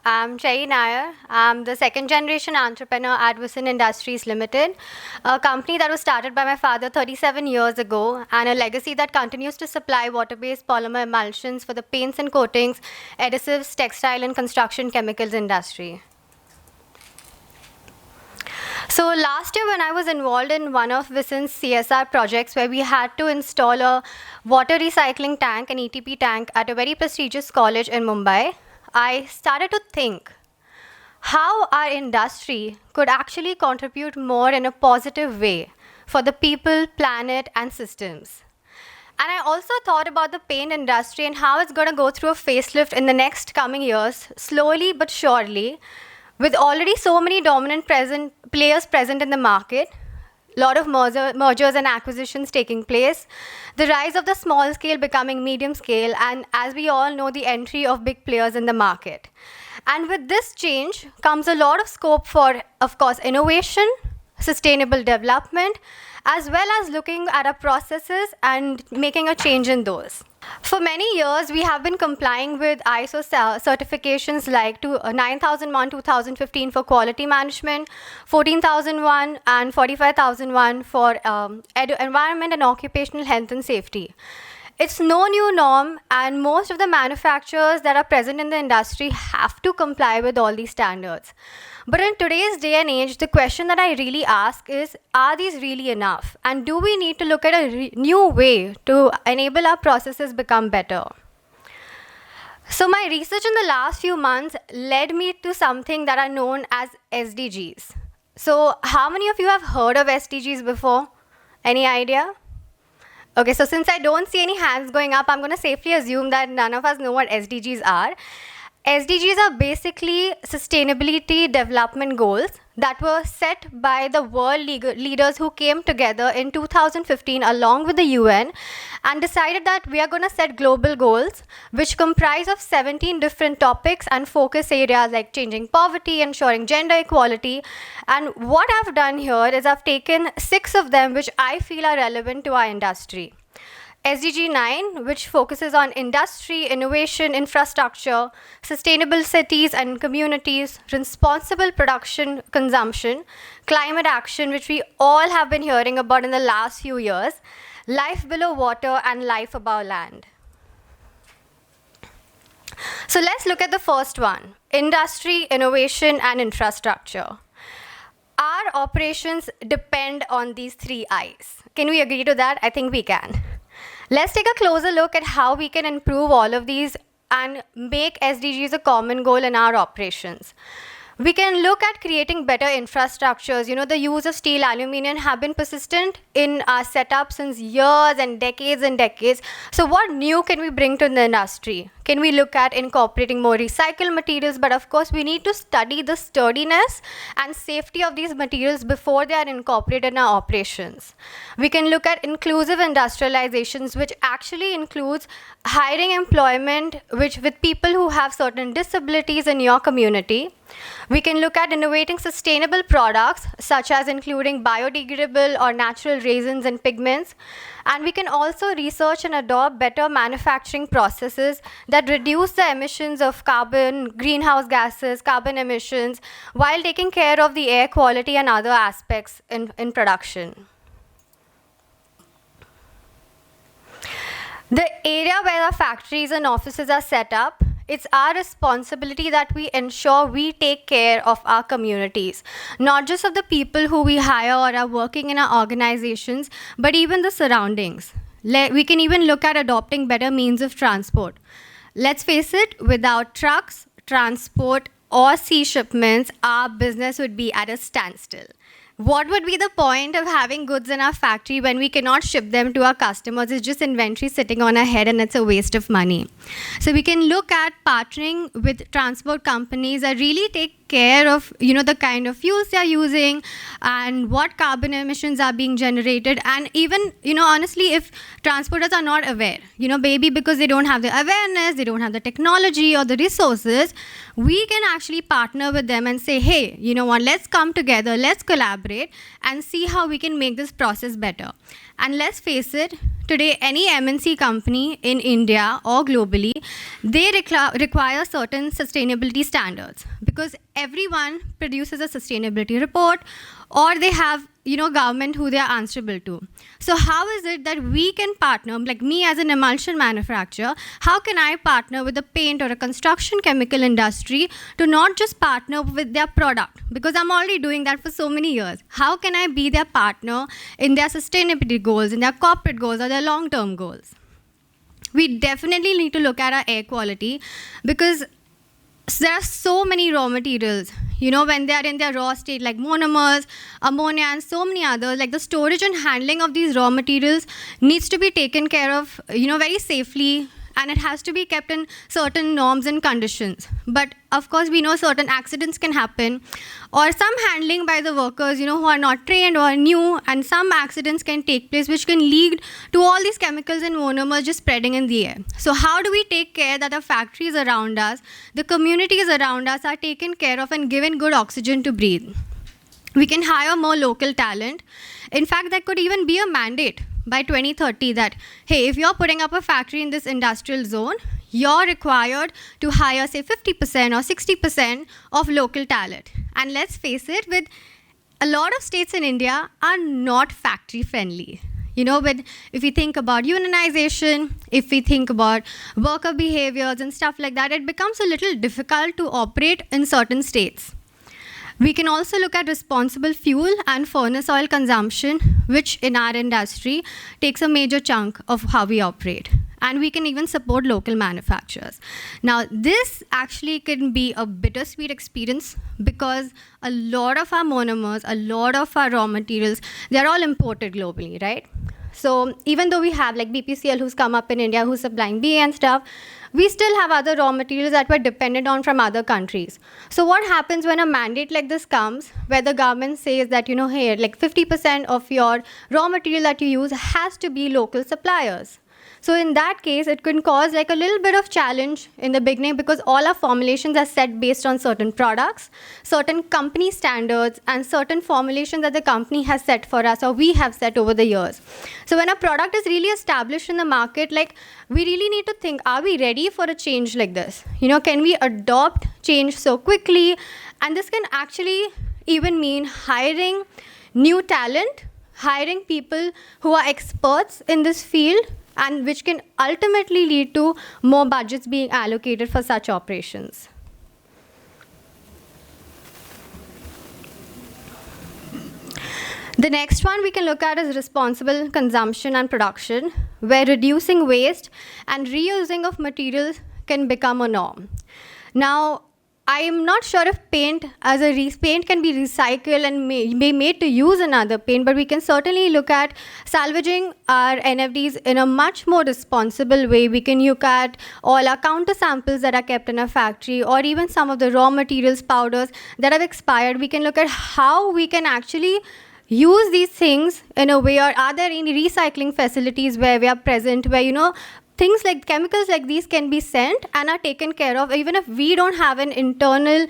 I'm Chayi Nair. I'm the second generation entrepreneur at Visin Industries Limited, a company that was started by my father 37 years ago and a legacy that continues to supply water-based polymer emulsions for the paints and coatings, adhesives, textile and construction chemicals industry. So last year when I was involved in one of Visin's CSR projects where we had to install a water recycling tank, an ETP tank, at a very prestigious college in Mumbai, I started to think how our industry could actually contribute more in a positive way for the people, planet, and systems. And I also thought about the paint industry and how it's going to go through a facelift in the next coming years, slowly but surely, with already so many dominant players present in the market, lot of mergers and acquisitions taking place, the rise of the small scale becoming medium scale, and as we all know, the entry of big players in the market. And with this change comes a lot of scope for, of course, innovation, sustainable development, as well as looking at our processes and making a change in those. For many years, we have been complying with ISO certifications like 9001 2015 for quality management, 14001 and 45001 for environment and occupational health and safety. It's no new norm, and most of the manufacturers that are present in the industry have to comply with all these standards. But in today's day and age, the question that I really ask is, are these really enough? And do we need to look at a new way to enable our processes become better? So my research in the last few months led me to something that are known as SDGs. So how many of you have heard of SDGs before? Any idea? Okay, so since I don't see any hands going up, I'm going to safely assume that none of us know what SDGs are. SDGs are basically sustainability development goals that were set by the world leaders who came together in 2015 along with the UN and decided that we are going to set global goals which comprise of 17 different topics and focus areas like changing poverty, ensuring gender equality. And what I've done here is I've taken 6 of them which I feel are relevant to our industry. SDG 9, which focuses on industry, innovation, infrastructure, sustainable cities and communities, responsible production, consumption, climate action, which we all have been hearing about in the last few years, life below water, and life above land. So let's look at the first one, industry, innovation, and infrastructure. Our operations depend on these 3 I's. Can we agree to that? I think we can. Let's take a closer look at how we can improve all of these and make SDGs a common goal in our operations. We can look at creating better infrastructures. You know, the use of steel, aluminum have been persistent in our setup since years and decades. So what new can we bring to the industry? Can we look at incorporating more recycled materials? But of course, we need to study the sturdiness and safety of these materials before they are incorporated in our operations. We can look at inclusive industrializations, which actually includes hiring employment with people who have certain disabilities in your community. We can look at innovating sustainable products, such as including biodegradable or natural resins and pigments. And we can also research and adopt better manufacturing processes that reduce the emissions of carbon, greenhouse gases, carbon emissions, while taking care of the air quality and other aspects in production. The area where our factories and offices are set up, it's our responsibility that we ensure we take care of our communities, not just of the people who we hire or are working in our organizations, but even the surroundings. We can even look at adopting better means of transport. Let's face it, without trucks, transport, or sea shipments, our business would be at a standstill. What would be the point of having goods in our factory when we cannot ship them to our customers? It's just inventory sitting on our head and it's a waste of money. So we can look at partnering with transport companies that really take care of, the kind of fuels they are using and what carbon emissions are being generated. And even, honestly, if transporters are not aware, maybe because they don't have the awareness, they don't have the technology or the resources, we can actually partner with them and say, hey, you know what, let's come together, let's collaborate and see how we can make this process better. And let's face it, today any MNC company in India or globally, they require certain sustainability standards because everyone produces a sustainability report or they have, government who they are answerable to. So how is it that we can partner, like me as an emulsion manufacturer, how can I partner with a paint or a construction chemical industry to not just partner with their product? Because I'm already doing that for so many years. How can I be their partner in their sustainability goals, in their corporate goals or their long-term goals? We definitely need to look at our air quality because there are so many raw materials, when they are in their raw state, like monomers, ammonia, and so many others, like the storage and handling of these raw materials needs to be taken care of, very safely, and it has to be kept in certain norms and conditions. But of course, we know certain accidents can happen, or some handling by the workers, who are not trained or new, and some accidents can take place which can lead to all these chemicals and monomers just spreading in the air. So how do we take care that the factories around us, the communities around us are taken care of and given good oxygen to breathe? We can hire more local talent. In fact, that could even be a mandate by 2030 that, hey, if you're putting up a factory in this industrial zone, you're required to hire, say, 50% or 60% of local talent. And let's face it, with a lot of states in India are not factory friendly. If we think about unionization, if we think about worker behaviors and stuff like that, it becomes a little difficult to operate in certain states. We can also look at responsible fuel and furnace oil consumption, which in our industry takes a major chunk of how we operate. And we can even support local manufacturers. Now, this actually can be a bittersweet experience because a lot of our monomers, a lot of our raw materials, they're all imported globally, right? So even though we have like BPCL who's come up in India, who's supplying BA and stuff, we still have other raw materials that we're dependent on from other countries. So what happens when a mandate like this comes, where the government says that, hey, like 50% of your raw material that you use has to be local suppliers? So in that case, it can cause like a little bit of challenge in the beginning because all our formulations are set based on certain products, certain company standards, and certain formulations that the company has set for us or we have set over the years. So when a product is really established in the market, like we really need to think, are we ready for a change like this? Can we adopt change so quickly? And this can actually even mean hiring new talent, hiring people who are experts in this field, and which can ultimately lead to more budgets being allocated for such operations. The next one we can look at is responsible consumption and production, where reducing waste and reusing of materials can become a norm. Now, I'm not sure if paint can be recycled and be made to use another paint, but we can certainly look at salvaging our NFDs in a much more responsible way. We can look at all our counter samples that are kept in a factory, or even some of the raw materials, powders that have expired. We can look at how we can actually use these things in a way, or are there any recycling facilities where we are present, where, things like chemicals like these can be sent and are taken care of, even if we don't have an internal,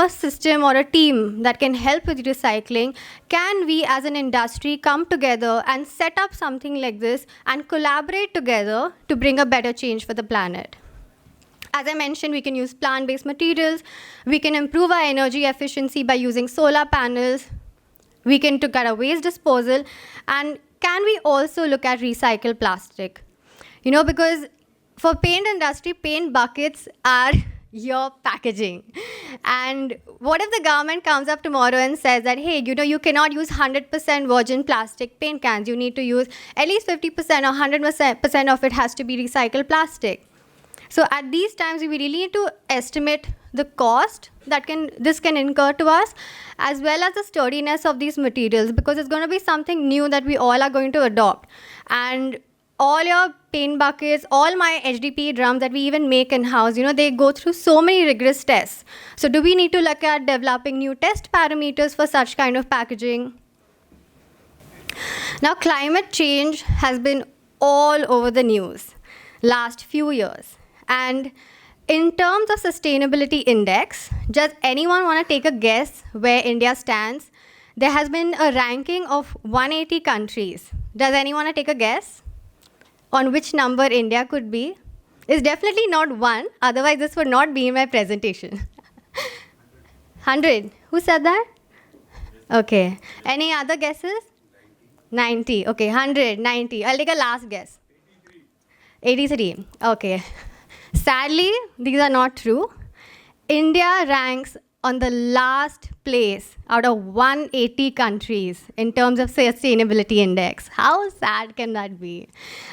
system or a team that can help with recycling. Can we as an industry come together and set up something like this and collaborate together to bring a better change for the planet? As I mentioned, we can use plant-based materials. We can improve our energy efficiency by using solar panels. We can look at our waste disposal. And can we also look at recycled plastic? Because for paint industry, paint buckets are your packaging. And what if the government comes up tomorrow and says that, hey, you cannot use 100% virgin plastic paint cans. You need to use at least 50% or 100% of it has to be recycled plastic. So at these times, we really need to estimate the cost that this can incur to us, as well as the sturdiness of these materials, because it's going to be something new that we all are going to adopt. And all your paint buckets, all my HDPE drums that we even make in-house, they go through so many rigorous tests. So do we need to look at developing new test parameters for such kind of packaging? Now, climate change has been all over the news last few years. And in terms of sustainability index, does anyone want to take a guess where India stands? There has been a ranking of 180 countries. Does anyone want to take a guess on which number India could be? It's definitely not 1, otherwise this would not be in my presentation. 100. Who said that? Okay. Any other guesses? 90. Okay, 100, 90. I'll take a last guess. 83. Okay. Sadly, these are not true. India ranks on the last place out of 180 countries in terms of sustainability index. How sad can that be?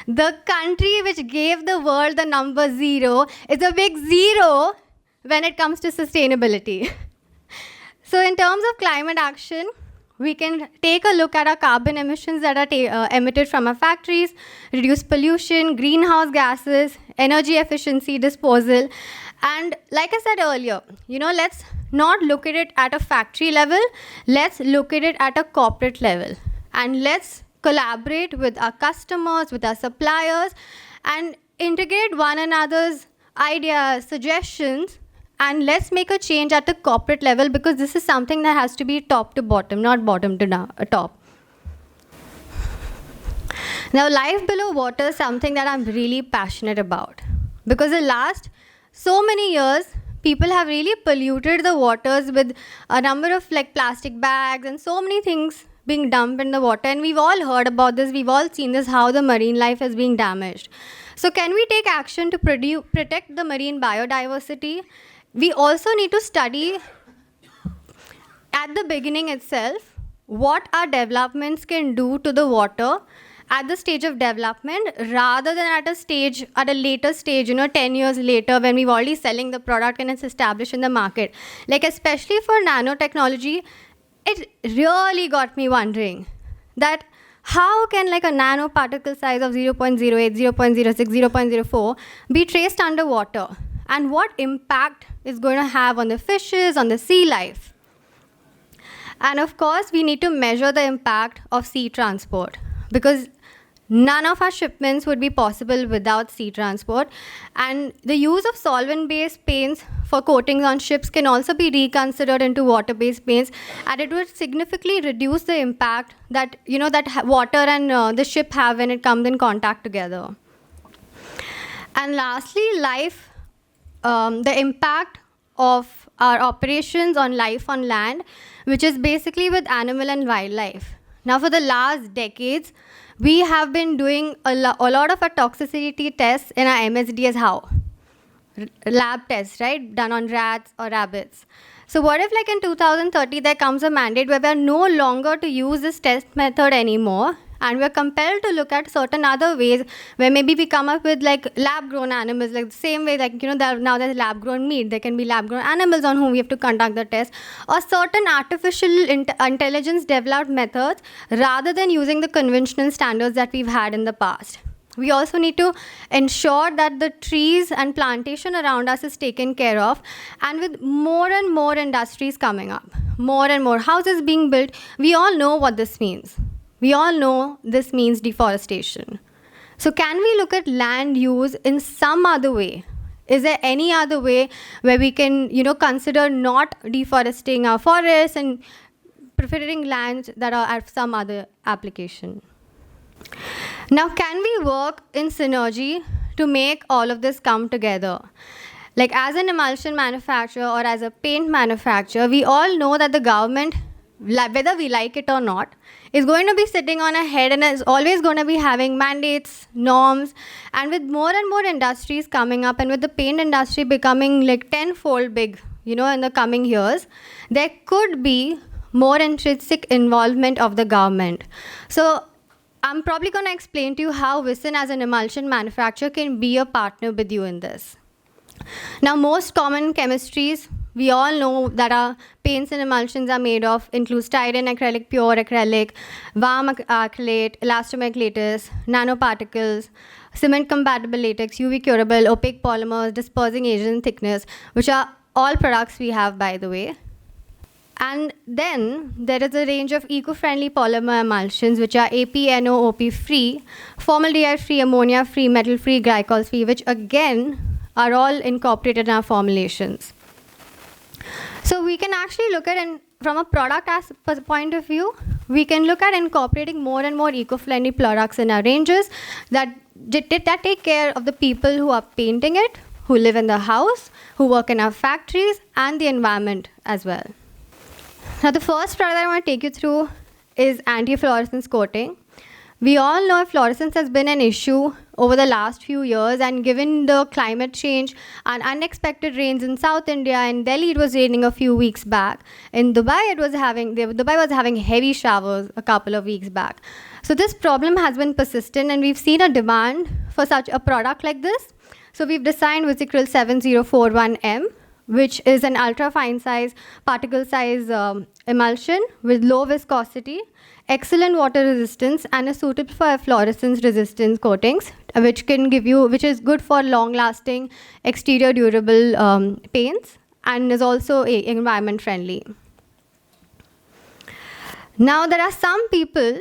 The country which gave the world the number 0 is a big 0 when it comes to sustainability. So in terms of climate action, we can take a look at our carbon emissions that are emitted from our factories, reduce pollution, greenhouse gases, energy efficiency, disposal. And like I said earlier, let's not look at it at a factory level. Let's look at it at a corporate level. And let's collaborate with our customers, with our suppliers, and integrate one another's ideas, suggestions, and let's make a change at the corporate level, because this is something that has to be top to bottom, not bottom to top. Now, life below water is something that I'm really passionate about, because the last so many years, people have really polluted the waters with a number of plastic bags and so many things being dumped in the water. And we've all heard about this. We've all seen this, how the marine life is being damaged. So can we take action to protect the marine biodiversity? We also need to study at the beginning itself what our developments can do to the water at the stage of development, rather than at a later stage, 10 years later, when we're already selling the product and it's established in the market. Like, especially for nanotechnology, it really got me wondering that how can a nanoparticle size of 0.08, 0.06, 0.04 be traced underwater? And what impact is going to have on the fishes, on the sea life? And of course, we need to measure the impact of sea transport, because none of our shipments would be possible without sea transport. And the use of solvent-based paints for coatings on ships can also be reconsidered into water-based paints, and it would significantly reduce the impact that water and the ship have when it comes in contact together. And lastly, the impact of our operations on life on land, which is basically with animal and wildlife. Now, for the last decades, we have been doing a lot of our toxicity tests in our MSDs. How? Lab tests, right? Done on rats or rabbits. So what if in 2030 there comes a mandate where we are no longer to use this test method anymore, and we are compelled to look at certain other ways where maybe we come up with lab-grown animals, the same way now there's lab-grown meat. There can be lab-grown animals on whom we have to conduct the test, or certain artificial intelligence-developed methods rather than using the conventional standards that we've had in the past. We also need to ensure that the trees and plantation around us is taken care of. And with more and more industries coming up, more and more houses being built, we all know what this means. We all know this means deforestation. So can we look at land use in some other way? Is there any other way where we can, consider not deforesting our forests and preferring lands that are at some other application? Now, can we work in synergy to make all of this come together? As an emulsion manufacturer or as a paint manufacturer, we all know that the government, whether we like it or not, is going to be sitting on a head and is always going to be having mandates, norms. And with more and more industries coming up, and with the paint industry becoming tenfold big, in the coming years, there could be more intrinsic involvement of the government. So I'm probably going to explain to you how Visin as an emulsion manufacturer can be a partner with you in this. Now, most common chemistries we all know that our paints and emulsions are made of include styrene acrylic, pure acrylic, warm acrylate, elastomeric latex, nanoparticles, cement compatible latex, UV curable, opaque polymers, dispersing agent thickness, which are all products we have, by the way. And then there is a range of eco-friendly polymer emulsions, which are AP-NO-OP free, formaldehyde free, ammonia free, metal free, glycol free, which again are all incorporated in our formulations. So we can actually look at, and from a product point of view, we can look at incorporating more and more eco-friendly products in our ranges that take care of the people who are painting it, who live in the house, who work in our factories, and the environment as well. Now, the first product I want to take you through is anti-fluorescence coating. We all know fluorescence has been an issue over the last few years, and given the climate change and unexpected rains in South India, in Delhi it was raining a few weeks back. In Dubai, Dubai was having heavy showers a couple of weeks back. So this problem has been persistent, and we've seen a demand for such a product like this. So we've designed Visicryl 7041M, which is an ultra fine size, particle size emulsion with low viscosity, excellent water resistance, and is suitable for fluorescence resistance coatings, which is good for long lasting exterior durable paints, and is also environment friendly. Now, there are some people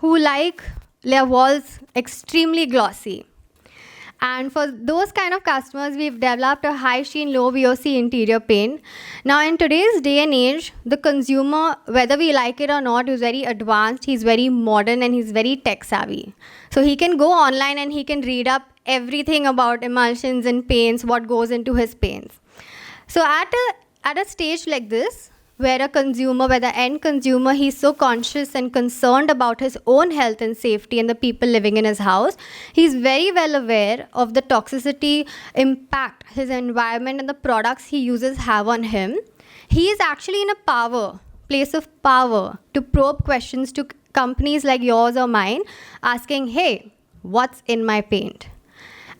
who like their walls extremely glossy. And for those kind of customers, we've developed a high sheen, low VOC interior paint. Now, in today's day and age, the consumer, whether we like it or not, is very advanced, he's very modern, and he's very tech savvy. So he can go online and he can read up everything about emulsions and paints, what goes into his paints. So at a stage like this, where the end consumer, he's so conscious and concerned about his own health and safety and the people living in his house, he's very well aware of the toxicity impact his environment and the products he uses have on him. He is actually in a place of power to probe questions to companies like yours or mine, asking, hey, what's in my paint?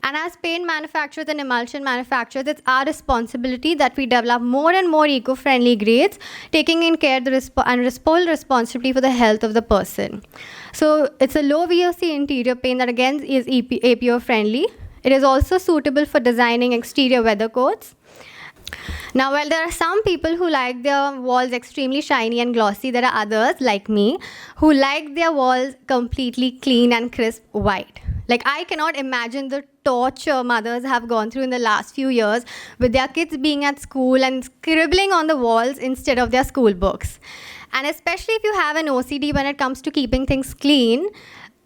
And as paint manufacturers and emulsion manufacturers, it's our responsibility that we develop more and more eco-friendly grades, taking in care and full responsibility for the health of the person. So it's a low VOC interior paint that again is APO friendly. It is also suitable for designing exterior weather coats. Now, while there are some people who like their walls extremely shiny and glossy, there are others, like me, who like their walls completely clean and crisp white. Like, I cannot imagine the torture mothers have gone through in the last few years with their kids being at school and scribbling on the walls instead of their school books. And especially if you have an OCD when it comes to keeping things clean,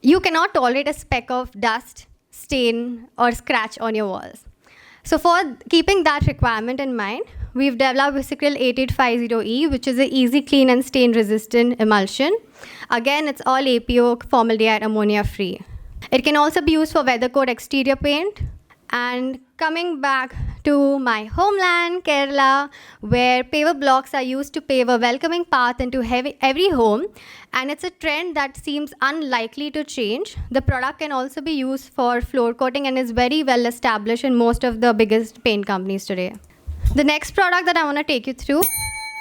you cannot tolerate a speck of dust, stain, or scratch on your walls. So for keeping that requirement in mind, we've developed Visicryl 8850E, which is an easy clean and stain resistant emulsion. Again, it's all APO, formaldehyde, ammonia free. It can also be used for weather coat exterior paint. And coming back to my homeland, Kerala, where paver blocks are used to pave a welcoming path into every home, and it's a trend that seems unlikely to change. The product can also be used for floor coating and is very well established in most of the biggest paint companies today. The next product that I want to take you through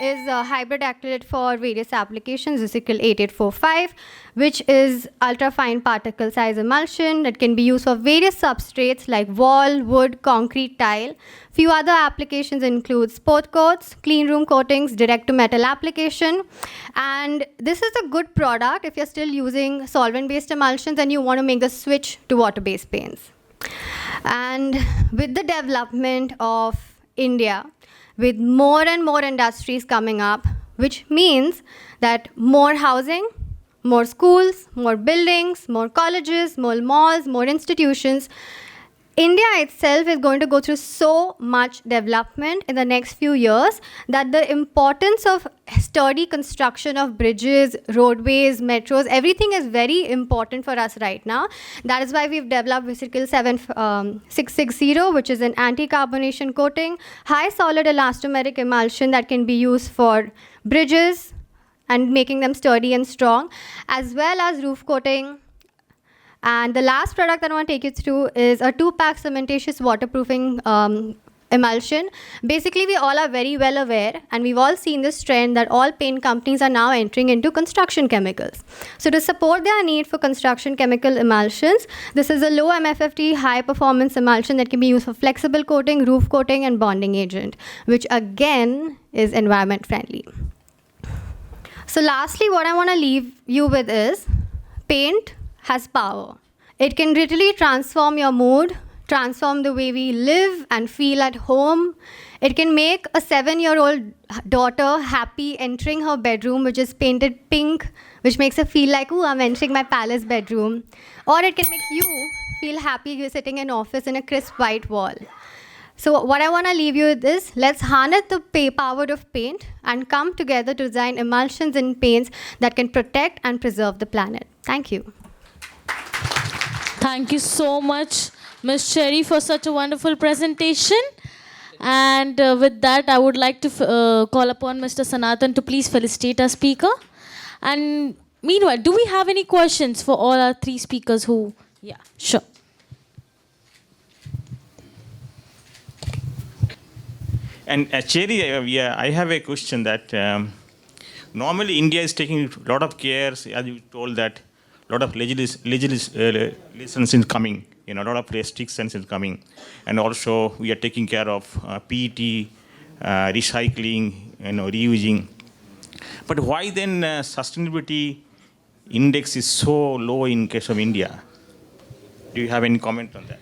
is a hybrid acrylate for various applications, Visicryl 8845, which is ultra-fine particle size emulsion that can be used for various substrates like wall, wood, concrete, tile. Few other applications include sport coats, clean room coatings, direct-to-metal application. And this is a good product if you're still using solvent-based emulsions and you want to make the switch to water-based paints. And with the development of India, with more and more industries coming up, which means that more housing, more schools, more buildings, more colleges, more malls, more institutions. India itself is going to go through so much development in the next few years that the importance of sturdy construction of bridges, roadways, metros, everything is very important for us right now. That is why we've developed Visicryl 7660, which is an anti-carbonation coating, high solid elastomeric emulsion that can be used for bridges and making them sturdy and strong, as well as roof coating. And the last product that I want to take you through is a 2-pack cementitious waterproofing emulsion. Basically, we all are very well aware, and we've all seen this trend that all paint companies are now entering into construction chemicals. So to support their need for construction chemical emulsions, this is a low MFFT, high performance emulsion that can be used for flexible coating, roof coating, and bonding agent, which again is environment friendly. So lastly, what I want to leave you with is paint has power. It can literally transform your mood, transform the way we live and feel at home. It can make a 7-year-old daughter happy entering her bedroom, which is painted pink, which makes her feel like, ooh, I'm entering my palace bedroom. Or it can make you feel happy you're sitting in office in a crisp white wall. So what I want to leave you with is, let's harness the power of paint and come together to design emulsions and paints that can protect and preserve the planet. Thank you. Thank you so much, Ms. Cherry, for such a wonderful presentation. And with that, I would like to call upon Mr. Sanatan to please felicitate our speaker. And meanwhile, do we have any questions for all our 3 speakers who... Yeah, sure. And Cherry, I have a question that normally India is taking a lot of care, as you told, that a lot of legislation is coming, a lot of restrictions is coming. And also we are taking care of PET, recycling, reusing. But why then sustainability index is so low in case of India? Do you have any comment on that?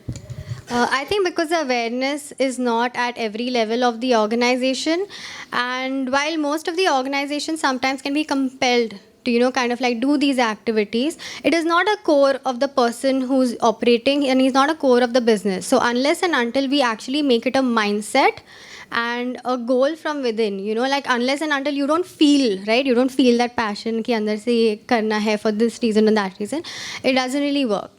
I think because the awareness is not at every level of the organization, and while most of the organizations sometimes can be compelled to, kind of like do these activities, it is not a core of the person who's operating, and he's not a core of the business. So unless and until we actually make it a mindset and a goal from within, like unless and until you don't feel, right, you don't feel that passion ki andar se ye karna hai for this reason and that reason, it doesn't really work.